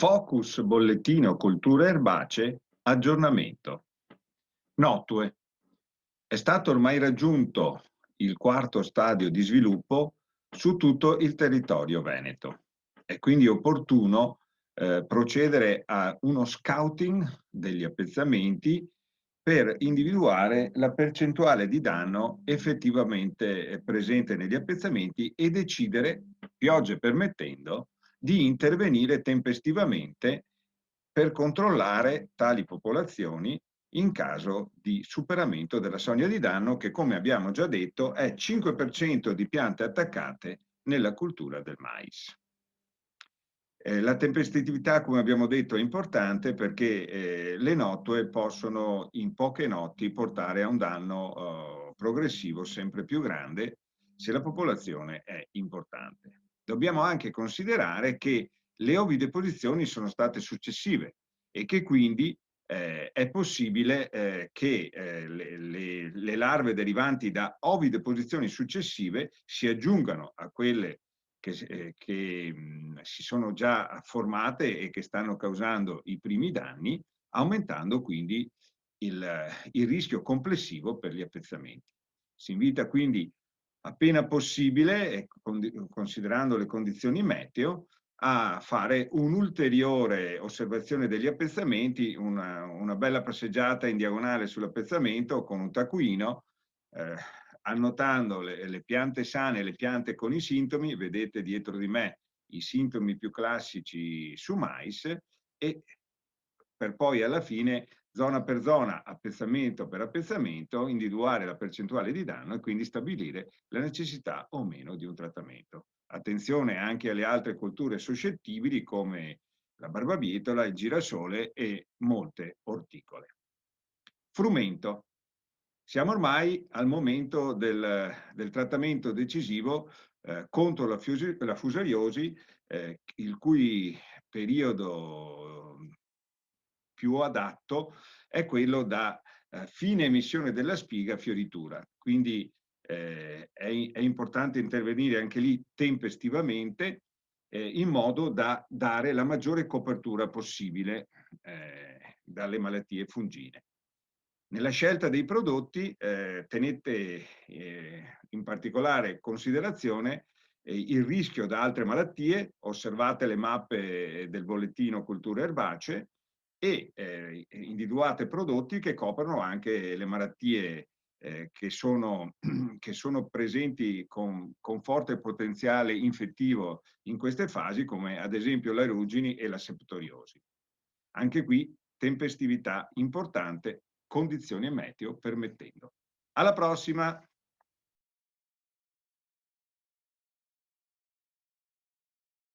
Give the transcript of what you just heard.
Focus bollettino colture erbacee, aggiornamento. Notue. È stato ormai raggiunto il quarto stadio di sviluppo su tutto il territorio veneto. È quindi opportuno procedere a uno scouting degli appezzamenti per individuare la percentuale di danno effettivamente presente negli appezzamenti e decidere, piogge permettendo, di intervenire tempestivamente per controllare tali popolazioni in caso di superamento della soglia di danno che, come abbiamo già detto, è 5% di piante attaccate nella cultura del mais. La tempestività, come abbiamo detto, è importante perché le notue possono in poche notti portare a un danno progressivo sempre più grande se la popolazione è importante. Dobbiamo anche considerare che le ovideposizioni sono state successive e che quindi è possibile che le larve derivanti da ovideposizioni successive si aggiungano a quelle che si sono già formate e che stanno causando i primi danni, aumentando quindi il rischio complessivo per gli appezzamenti. Si invita quindi appena possibile, considerando le condizioni meteo, a fare un'ulteriore osservazione degli appezzamenti, una bella passeggiata in diagonale sull'appezzamento con un taccuino, eh, annotando le piante sane e le piante con i sintomi. Vedete dietro di me i sintomi più classici su mais, e per poi alla fine, zona per zona, appezzamento per appezzamento, individuare la percentuale di danno e quindi stabilire la necessità o meno di un trattamento. Attenzione anche alle altre colture suscettibili come la barbabietola, il girasole e molte orticole. Frumento. Siamo ormai al momento del trattamento decisivo contro la fusariosi, il cui periodo più adatto è quello da fine emissione della spiga a fioritura. Quindi è importante intervenire anche lì tempestivamente in modo da dare la maggiore copertura possibile dalle malattie fungine. Nella scelta dei prodotti tenete in particolare considerazione il rischio da altre malattie, osservate le mappe del bollettino culture erbacee e individuate prodotti che coprono anche le malattie che sono presenti con forte potenziale infettivo in queste fasi, come ad esempio le ruggini e la septoriosi. Anche qui tempestività importante, condizioni meteo permettendo. Alla prossima!